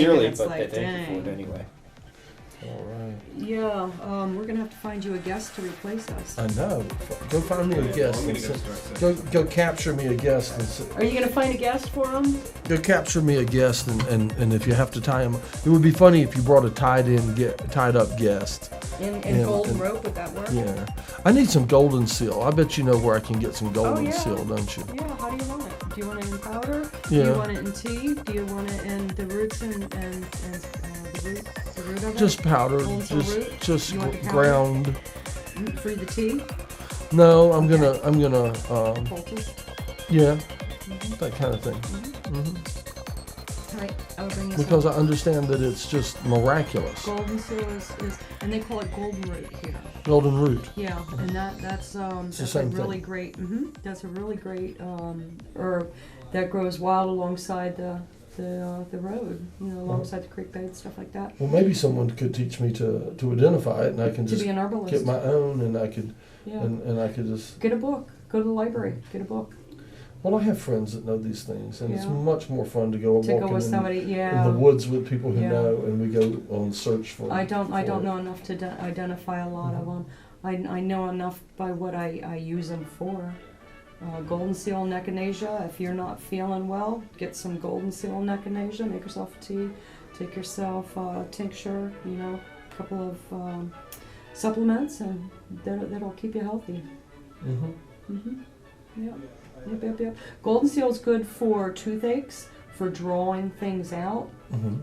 Dearly, it's but like, they thank you dang. for it anyway. All right. Yeah, we're gonna have to find you a guest to replace us. I know. Go find me a guest. I'm And gonna send, go start. go capture me a guest. And Are you gonna find a guest for him? go capture me a guest. And if you have to tie him, it would be funny if you brought a tied up guest. In Yeah, golden and- rope, would that work? Yeah. I need some golden seal. I bet you know where I can get some golden yeah. seal, don't you? Yeah, how do you want it? Do you want it in powder? Do Yeah. you want it in tea? Do you want it in the roots and the root of it? Just powder. Golden seal root? Just You want the powder? ground. For the tea? No, I'm gonna Poultice? yeah, Mm-hmm. that kind of thing. All right, I'll bring you Because I some. understand that it's just miraculous. Golden seal is, and they call it golden root here. Golden root. Yeah, and that's the a same really thing. great. That's a really great herb that grows wild alongside the road. You know, alongside the creek bed, stuff like that. Well, maybe someone could teach me to identify it, and I can To just be an herbalist. get my own, and I could Yeah. and I could just. Get a book. Go to the library. Get a book. Well, I have friends that know these things, and it's Yeah. much more fun to go To go walking with in, somebody. in Yeah. the woods with people who Yeah. know, and we go on search for. I don't for- know enough to identify a lot of them. I know enough by what I use them for. Golden seal and echinacea. If you're not feeling well, get some golden seal and echinacea. Make yourself a tea. Take yourself a tincture. You know, a couple of supplements, and that'll keep you healthy. Yep. Golden seal is good for toothaches, for drawing things out.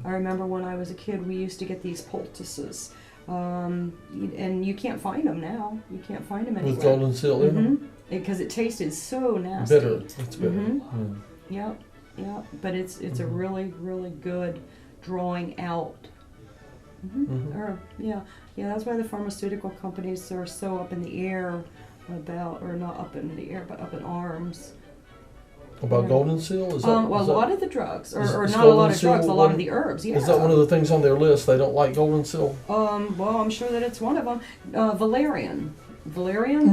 I remember when I was a kid, we used to get these poultices, and you can't find them now. You can't find them anywhere. With golden seal in them. Because it tasted so nasty. Bitter. It's bitter. Yep. But it's a really good drawing out. Or that's why the pharmaceutical companies are so up in the air about, or not up in the air, but up in arms. About Yeah. golden seal? Is that, Well, is a that- lot of the drugs, or is not a golden lot of seal drugs, a lot of one- the herbs. Yeah. Is that one of the things on their list? They don't like golden seal? Well, I'm sure that it's one of them. Valerian. Valerian.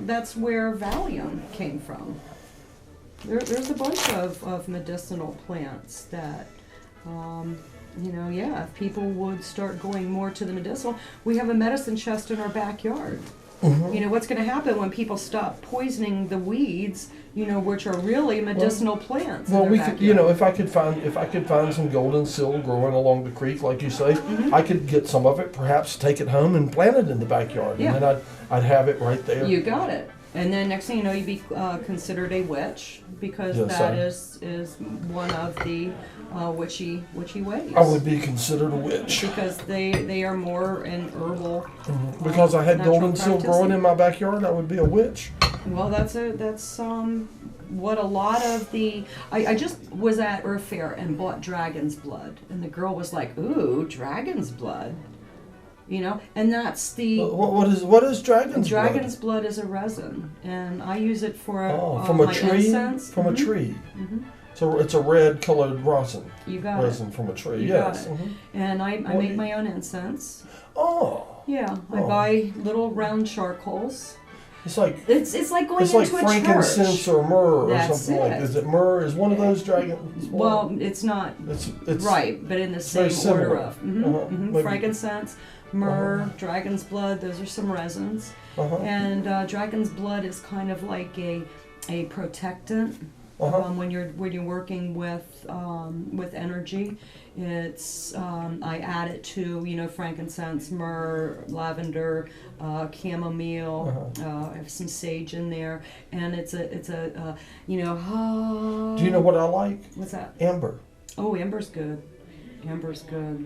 That's where Valium came from. There's a bunch of medicinal plants that, if people would start going more to the medicinal. We have a medicine chest in our backyard. You know, what's going to happen when people stop poisoning the weeds, which are really medicinal plants in Well, their we backyard. could, if I could find some golden seal growing along the creek, like you say, I could get some of it, perhaps take it home and plant it in the backyard, Yeah. and then I'd have it right there. You got it. And then next thing you know, you'd be considered a witch, because Yes, that I- is one of the witchy ways. I would be considered a witch Because they are more in herbal. because I had natural golden seal practice. growing in my backyard. I would be a witch. Well, that's what a lot of the. I just was at Earth Fair and bought dragon's blood, and the girl was like, "Ooh, dragon's blood," and that's the. What is dragon's blood? Dragon's blood is a resin, and I use it for From a my tree. incense. From a tree. So it's a red colored rosin. You got Resin it. from a tree. You Yes. got it. And I What make do my own incense. Oh, Yeah, I Oh. buy little round charcoals. it's like It's like going it's like into a frankincense church. or myrrh or That's something like. it. Is it myrrh? Is one of those dragons? Well, it's not it's right, but in the very same order similar. of Maybe- frankincense, myrrh, dragon's blood. Those are some resins, and dragon's blood is kind of like a protectant. When you're working with energy, it's I add it to frankincense, myrrh, lavender, chamomile. I have some sage in there, and it's a Do you know what I like? what's that? Amber. Oh, amber's good. Amber's good.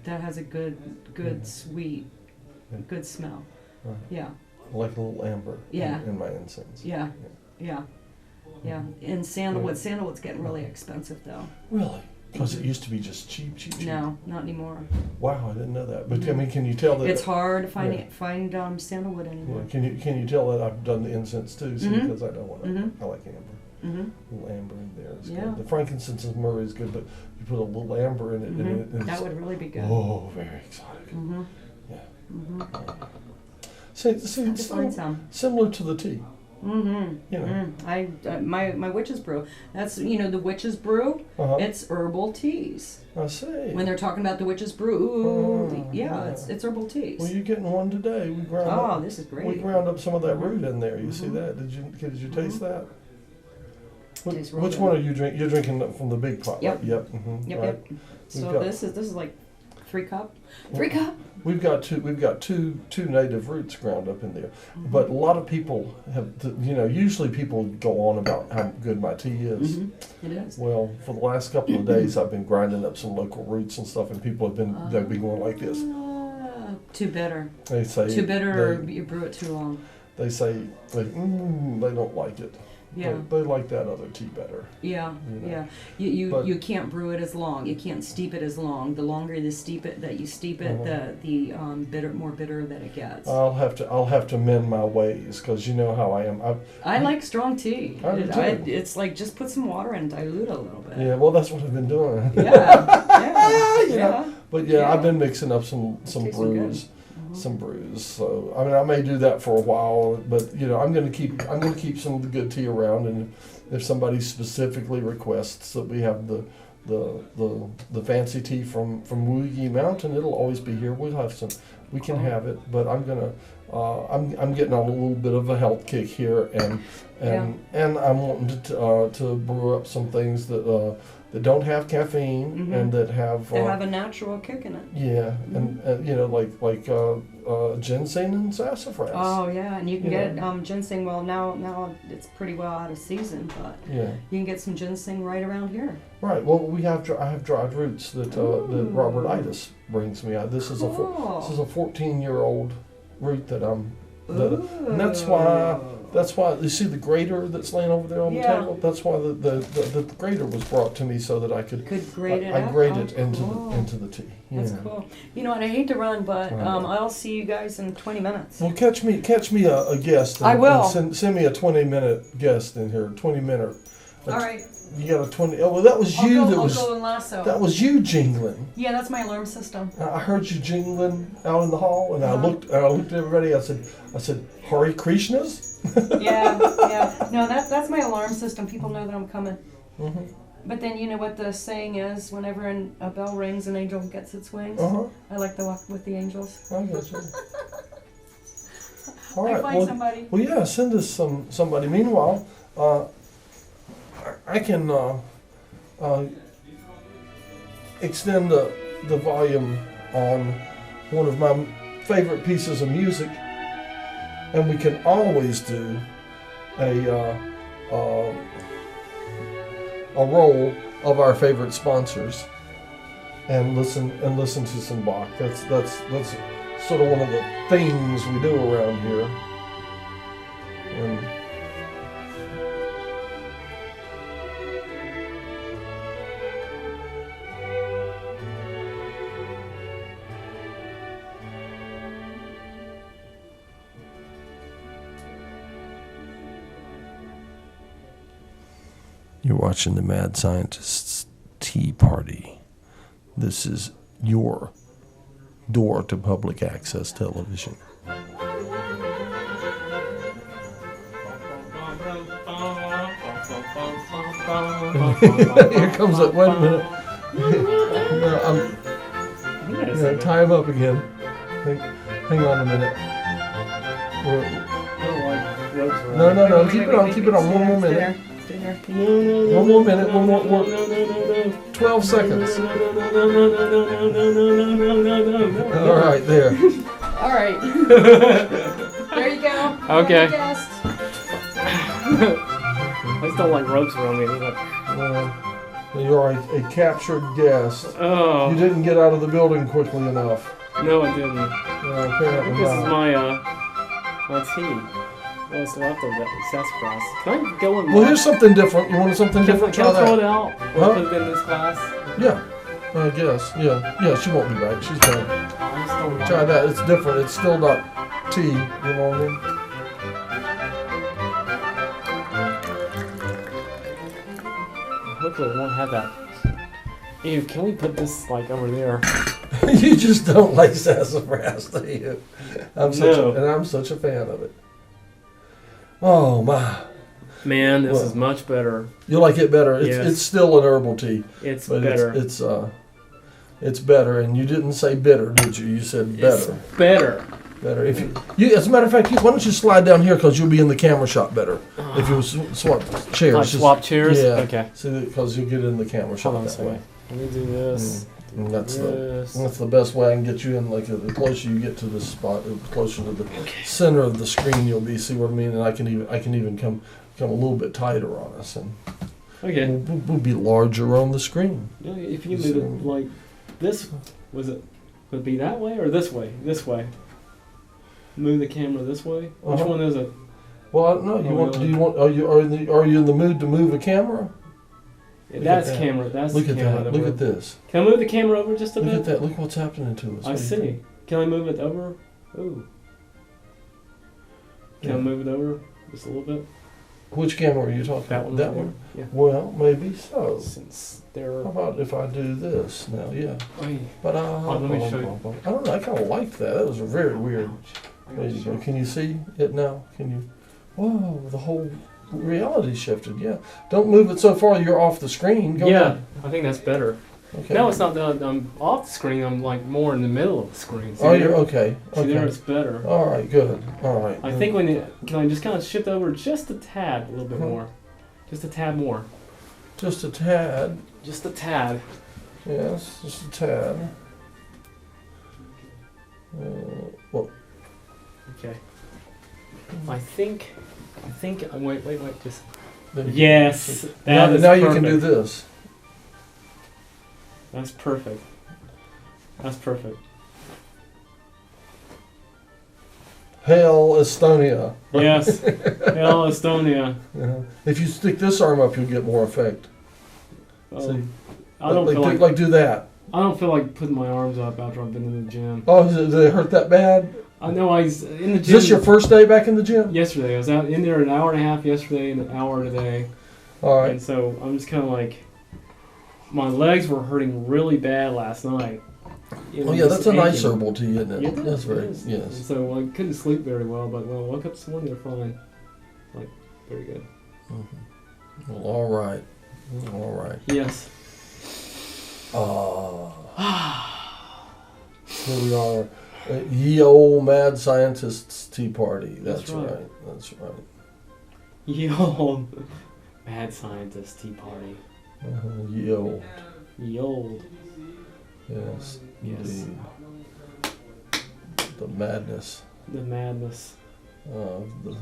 That has a good sweet, good smell. Yeah. I like a little amber. Yeah. In my incense. Yeah. And sandalwood. Sandalwood's getting really expensive though. Really? Because it used to be just cheap. No, not anymore. Wow, I didn't know that. But I mean, can you tell that It's hard to find Yeah. find sandalwood Yeah, anymore. can you tell that I've done the incense too? See, Mhm. because I know what I like amber. Mhm. A little amber in there is Yeah. good. The frankincense and myrrh is good, but you put a little amber in it, and it's That would really be good. oh, very exotic. Mhm. Yeah. Mhm. See, Have it's to find some. similar to the tea. Mm-hmm. You know. My witch's brew. That's the witch's brew. It's herbal teas. I see. When they're talking about the witch's brew, it's herbal teas. Well, you're getting one today. We ground up. This is great. We ground up some of that root in there. You see that? Did you taste that? Which one are you drinking? You're drinking from the big pot. Yep. Right? Yep. Yep. So this is like 3 cup. 3 cup. We've got two native roots ground up in there, but a lot of people have, usually people go on about how good my tea is. It is. Well, for the last couple of days, I've been grinding up some local roots and stuff, and people they've been going like this. Too bitter. They say too bitter, or you brew it too long. They say they don't like it. Yeah. They like that other tea better. Yeah, You can't brew it as long. You can't steep it as long. The longer you steep it, the more bitter that it gets. I'll have to mend my ways, because you know how I am. I like strong tea. I do too. It's like just put some water and dilute a little bit. Yeah, well, that's what I've been doing. Yeah. But I've been mixing up some brews. Some brews, so I mean I may do that for a while, but I'm going to keep some of the good tea around, and if somebody specifically requests that we have the fancy tea from Woogie Mountain, it'll always be here. We'll have some. We can have it, but I'm getting on a little bit of a health kick here, and I'm wanting to brew up some things that don't have caffeine and that have a natural kick in it. Yeah, and like ginseng and sassafras. Oh yeah, and you can get ginseng. Well, now it's pretty well out of season, but you can get some ginseng right around here. Right. Well, I have dried roots that Robert Itis brings me. This is a 14-year-old root that and that's why you see the grater that's laying over there on the table. That's why the grater was brought to me, so that I could grate it. I grate it into the tea. That's cool. You know what? I hate to run, but I'll see you guys in 20 minutes. Well, catch me a guest. I will. And send me a 20-minute guest in here. 20-minute. All right. You got a 20. Oh, well, that was you. I'll go and lasso. That was you jingling. Yeah, that's my alarm system. I heard you jingling out in the hall, and I looked at everybody. I said, Hare Krishnas. Yeah. No, that's my alarm system. People know that I'm coming. But then you know what the saying is: whenever a bell rings, an angel gets its wings. I like to walk with the angels. I got you. All right. Find somebody. Well, yeah. Send us somebody. Meanwhile, I can extend the volume on one of my favorite pieces of music, and we can always do a roll of our favorite sponsors and listen to some Bach. That's sort of one of the things we do around here. And you're watching the Mad Scientist's Tea Party. This is your door to public access television. Here comes it. Wait a minute. I'm tie him up again. Hang on a minute. No. Keep it on. One more minute. One more minute. One more. 12 seconds. All right, there. All right. There you go. Okay. Guest. I just don't like ropes around me. You are a captured guest. Oh. You didn't get out of the building quickly enough. No, I didn't. Apparently This is not. my tea. What's left of that sassafras? Can I go and Well, here's something different. You want something different? Can Try I throw that. it out? Or put it in this glass? Yeah, I guess. Yeah. She won't be back. She's done. I'm still Try that. It's different. It's still not tea. You know what I mean? Hopefully it won't have that. Ew, can we put this like over there? You just don't like sassafras, do you? I'm such No. a fan of it. Oh my! Man, this Well, is much better. You like it better? Yes. It's still an herbal tea, It's but better. it's better. And you didn't say bitter, did you? You said better. It's better. Better. If you, as a matter of fact, why don't you slide down here because you'll be in the camera shot better. If you swap chairs. Like swap chairs? Yeah. Okay. Because you'll get in the camera shot Hold on a that second. way. Let me do this. And that's Yes. the best way I can get you in. Like the closer you get to the spot, the closer to the center of the screen you'll be. See what I mean? And I can even come a little bit tighter on us, and Okay. we'll be larger on the screen. Yeah, if you move it like this, would it be that way or this way? This way. Move the camera this way. Which one is it? Well, I don't know. Are you in the mood to move a camera? Yeah, that's camera. That's Look the at camera. that. Look at this. Can I move the camera over just a bit? Look at that. Look what's happening to us. I see. Can I move it over? Ooh. Can I move it over just a little bit? Which camera are you talking That about? one. That right one? there? Well, maybe so. Yeah. Since they're. How about if I do this now? Yeah. Oy. But let me show you. I don't know. I kind of like that. That was a very weird. There you go. Can you see it now? Can you? Whoa! The whole reality shifted. Yeah. Don't move it so far you're off the screen. Go ahead. I think that's better. Okay. No, it's not that I'm off the screen. I'm like more in the middle of the screen. See Oh, there? you're okay. See there, Okay. it's better. All right. Good. All right. I think can I just kind of shift over just a tad, a little bit more, just a tad more, Just a tad. just a tad. Yes. Just a tad. Well. Okay. I think. Wait. Just. there you go. Yes. Now, That is now you perfect. can do this. That's perfect. That's perfect. Hail Estonia. Yes. Hail Estonia. If you stick this arm up, you'll get more effect. Oh, See? I don't feel like do that. I don't feel like putting my arms up after I've been in the gym. Oh, did it hurt that bad? I know I was in the Is gym. this your first day back in the gym? Yesterday, I was out in there an hour and a half yesterday and an hour today. All right. And so I'm just kind of like, my legs were hurting really bad last night. Oh yeah, that's a nice herbal tea, isn't it? Yeah, it is, That's it very is. yes. And so I couldn't sleep very well, but when I woke up this morning, they're fine. Like, very good. Well, all right. All right. Yes. Here we are. Ye old mad scientists tea party. That's right. right. That's right. Ye old mad scientist tea party. Ye old. Ye old. Yes. Yes. Indeed. The madness The madness. of the.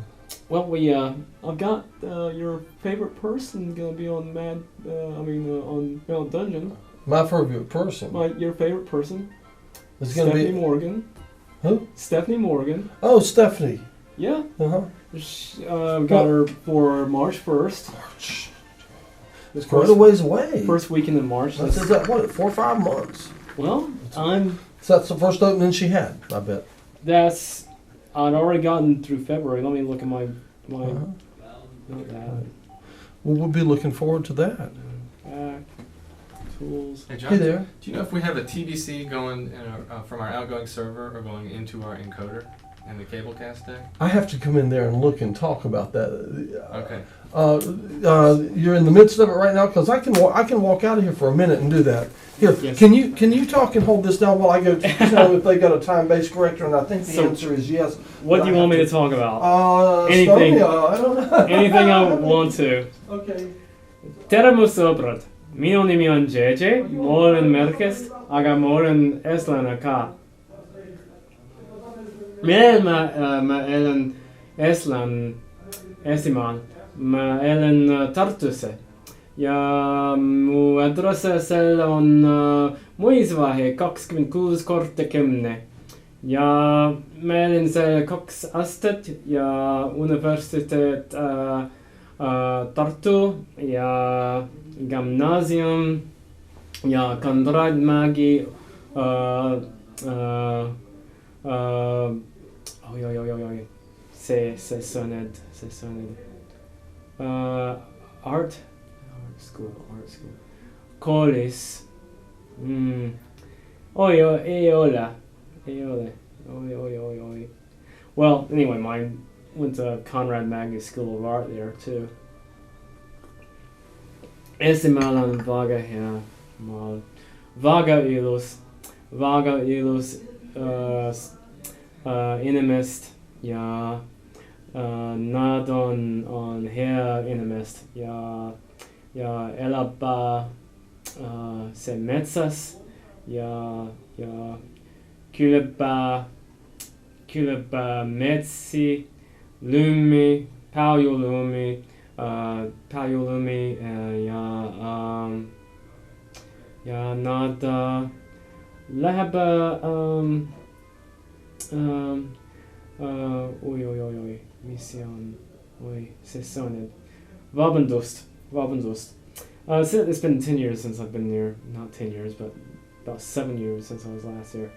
Well, I've got your favorite person gonna be on on Mount Dungeon. My favorite person. Your favorite person. It's gonna Stephanie be Morgan. who? Stephanie Morgan. Oh, Stephanie. Yeah. Got her for March 1st. March. The It's quite a ways away. first weekend in March. Is that what? 4 or 5 months. Well, So that's the first opening she had. I bet. I'd already gotten through February. Let me look at my Uh-huh. not that. Well, we'll be looking forward to that. Back, tools. Hey, John, Hey there. do you know if we have a TBC going from our outgoing server or going into our encoder and the cablecast deck? I have to come in there and look and talk about that. Okay. You're in the midst of it right now, because I can walk out of here for a minute and do that. Here, Yes. can you talk and hold this down while I go tell if they got a time-based corrector? And I think the answer is yes. What do you want me to talk about? Anything. Anything. I don't know. Anything I want to. Okay. Teremos obrat. Mio nimion JJ, moren merkest, aga moren eslana ka. Ma elen eslan esiman, ma elen tartuse. Ja mu adresse seal on Muisvahe 26 korda 10. Ja ma olin seal 2 aastat ja universiteet Tartu ja gümnaasium ja Konradmägi oi. See sõnad. Art school. Koolis. Ei ole. Oi. Well, anyway, went to Conrad Magnus School of Art there too. Este malan vaga her mal. Vaga ilus inimist, ja, nadon on her inimist, ja, elaba semetsas, ja, culeba metsi, lumi, paliolumi, ja, nada, lehaba, oi, mission, sessionen, Wabendust. It's been 10 years since I've been there, not 10 years, but about 7 years since I was last here.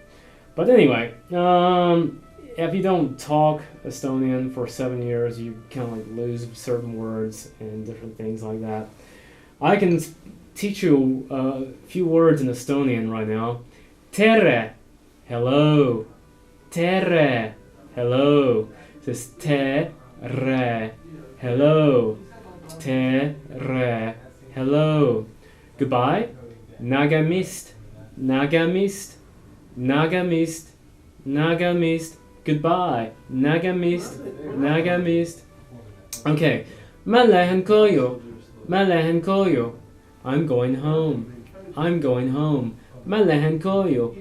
But anyway, if you don't talk Estonian for 7 years, you kind of like lose certain words and different things like that. I can teach you a few words in Estonian right now. Tere, hello. Tere, hello. This tere, hello. Tere, hello. Goodbye. Nagamist. Goodbye. Nagamist. Okay. Malahan koyo. I'm going home. Malahan koyo.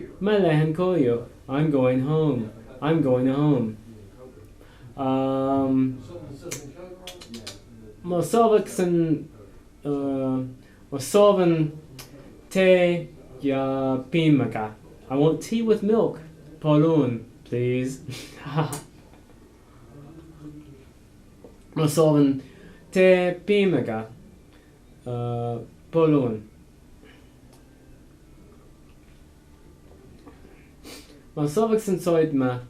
I'm going home. Mosovan te ja pimaga. I want tea with milk. Palun, please. Mosovan te pimaga. Palun. Masovaksen soidma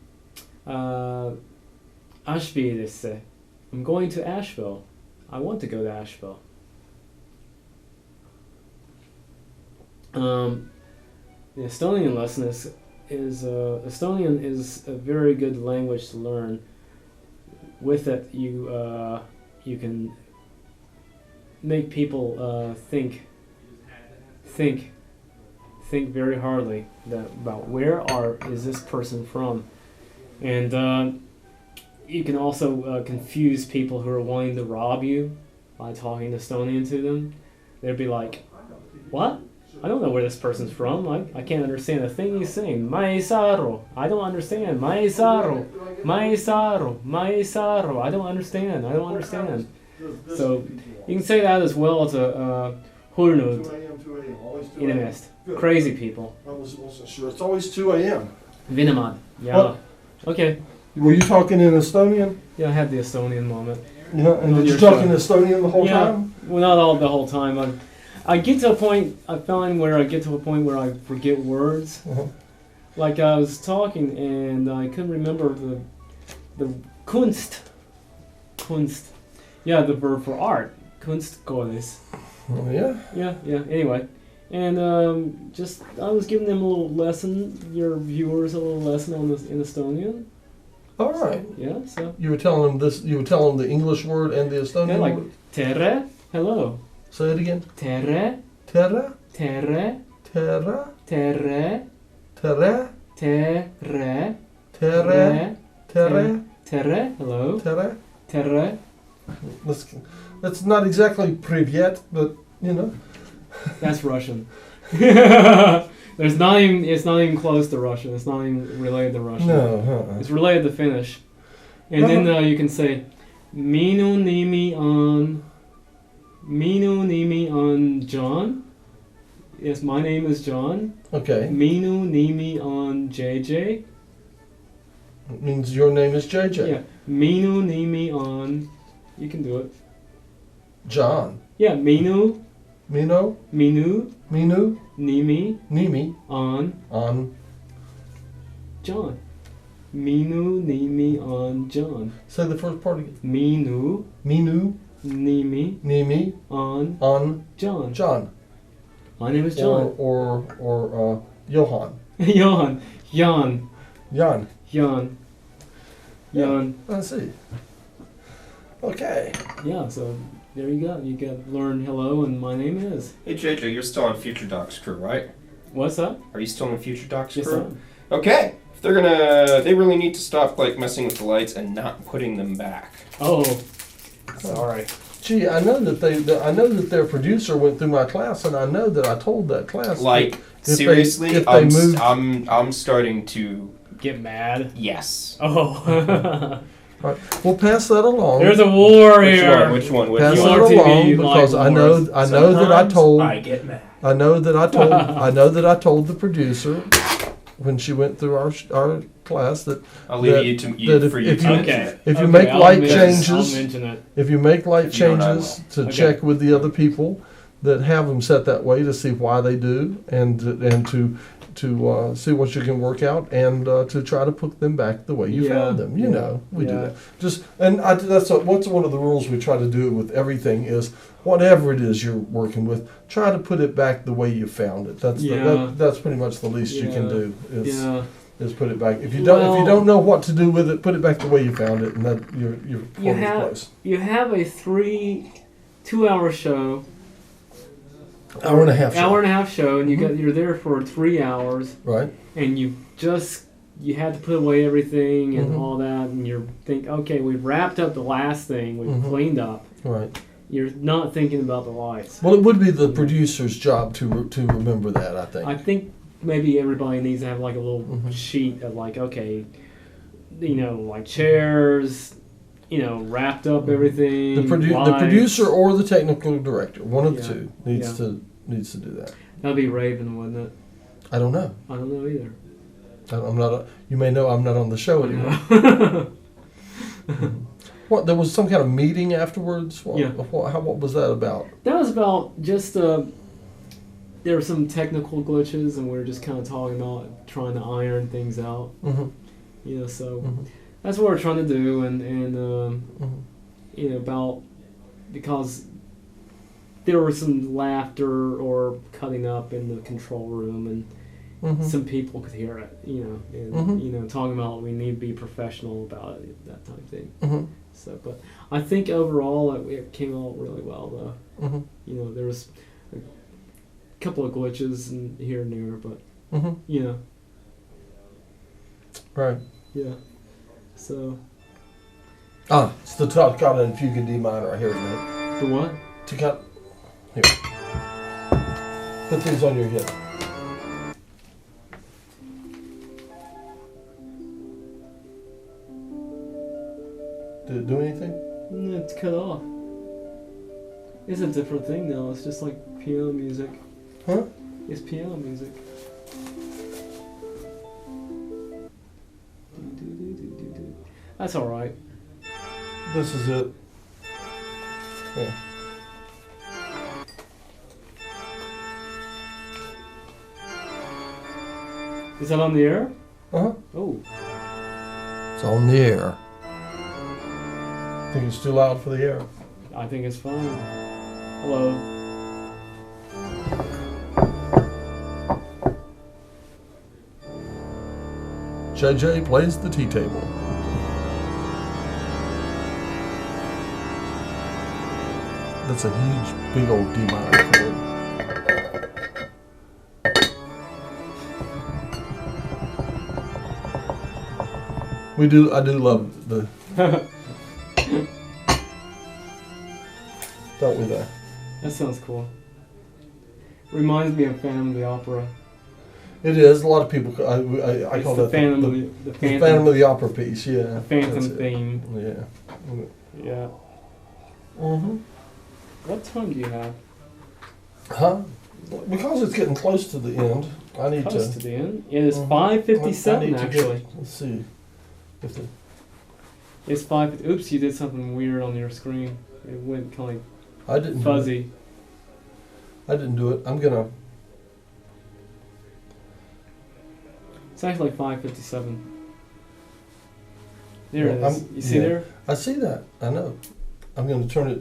Asheville. I'm going to Asheville. I want to go to Asheville. The Estonian lesson is Estonian is a very good language to learn. With it, you can make people think very hardly about where is this person from, and you can also confuse people who are wanting to rob you by talking Estonian to them. They'd be like, "What? I don't know where this person's from. I can't understand a thing he's saying. Maisaro. I don't understand. Maisaro. I don't understand. So you can say that as well to Hurnud inimest. Crazy people. I wasn't sure. It's always 2 a.m. Vinamad. Yeah. What? Okay. Were you talking in Estonian? Yeah, I had the Estonian moment. Yeah, and did you talk in Estonian the whole time? Well, not the whole time. I get to a point, I find where I get to a point where I forget words. Uh-huh. Like I was talking and I couldn't remember the Kunst. Yeah, the verb for art. Kunstgoles. Oh, yeah? Yeah, anyway. And I was giving them a little lesson, your viewers a little lesson in Estonian. All right. Yeah, so. You were telling them the English word and the Estonian like, word? Tere, hello. Say it again. Tere. Terra. Tere. Terra. Tere. Terra. Tere. Terra. Terra. Tere, hello. Terra. Tere. That's not exactly privyet, but you know. That's Russian. It's not even close to Russian. It's not even related to Russian. No. It's related to Finnish. And then you can say Minu nimi on John. Yes, my name is John. Okay. Minu nimi on JJ. It means your name is JJ. Yeah. Minu nimi on. You can do it. John. Yeah. Minu. Minu. Nimi. On. John. Minu nimi on John. Say the first part again. Minu. Nimi. On. John. John. My name is John. Or Johan. Jan. Jan. Jan. I see. Okay. Yeah, so there you go. You got learn hello and my name is. Hey JJ, you're still on Future Doc's crew, right? What's up? Are you still on Future Doc's Yes, crew? I am. Okay. If they're they really need to stop like messing with the lights and not putting them back. Oh, sorry. Gee, I know that their producer went through my class, and I know that I told that class. Like if seriously, if they moved, I'm starting to Get mad. yes. Oh. right, we'll pass that along. There's a war here. Which one? Which Pass You that are one? TV along like because I wars. know that I told. I get mad. I know that I told the producer when she went through our class that I'll leave that- you to that you if- for you if to you- mention Okay. it. if you Okay, make I'll light mention- changes- I'll mention it. if you make light If you don't, I changes to Okay. check with the other people that have them set that way to see why they do and to see what you can work out and to try to put them back the way you Yeah, found them. You yeah, know, we do yeah. that. That's what's one of the rules we try to do with everything is whatever it is you're working with, try to put it back the way you found it. That's pretty much the least you can Yeah. do Yeah. is put it back. If you Well- don't know what to do with it, put it back the way you found it, and that you're You in have place. you have a 2-hour show. Hour and a half. Hour and a half show, and Mhm. you're there for 3 hours, Right. and you had to put away everything and Mhm. all that, and you think, okay, we've wrapped up the last thing, we've Mhm. cleaned up. Right. You're not thinking about the lights. Well, it would be the producer's job to remember that. I think. I think maybe everybody needs to have like a little Mhm. sheet of like, okay, like chairs, wrapped up Mhm. everything. The lights. producer or the technical director, one of the Yeah. two, needs to do that. That'd be Raven, wouldn't it? I don't know. I don't know either. I'm not. You may know I'm not on the show anymore. What? There was some kind of meeting afterwards. Yeah. What was that about? That was about just there were some technical glitches, and we were just kind of talking about trying to iron things out. Mm-hmm. So Mm-hmm. that's what we're trying to do, and Mm-hmm. about because there was some laughter or cutting up in the control room, and Mm-hmm. some people could hear it, and Mhm. talking about we need to be professional about it, that type of thing. Mm-hmm. So, but I think overall it came out really well, though. Mm-hmm. There was a couple of glitches here and there, but Mm-hmm. Right. yeah. So It's the Toccata and Fugue in D minor. I hear it, mate. the what? Toccata. Here. Put these on your hip. Did it do anything? No, it's cut off. It's a different thing now. It's just like piano music. Huh? It's piano music. That's all right. This is it. Yeah. Is that on the air? Uh-huh. Oh. It's on the air. Think it's too loud for the air. I think it's fine. Hello. JJ plays the tea table. That's a huge, big old D minor chord. I do love the, don't we though? That sounds cool. Reminds me of Phantom of the Opera. It is. A lot of people, I It's call the that Phantom the, of the the Phantom of the Opera piece, yeah. the Phantom That's it. theme. Yeah. Yeah. Mm-hmm. What time do you have? Huh? Because it's getting close to the end, I need Close to to. the end. It is Mhm. 5:57 I need to actually. let's see. If the, It's 5. Oops, you did something weird on your screen. It went kind I didn't of do it. fuzzy. I didn't do it. I'm gonna. It's actually 5:57. There it Well, is. You see yeah. there? I see that. I know. I'm gonna turn it to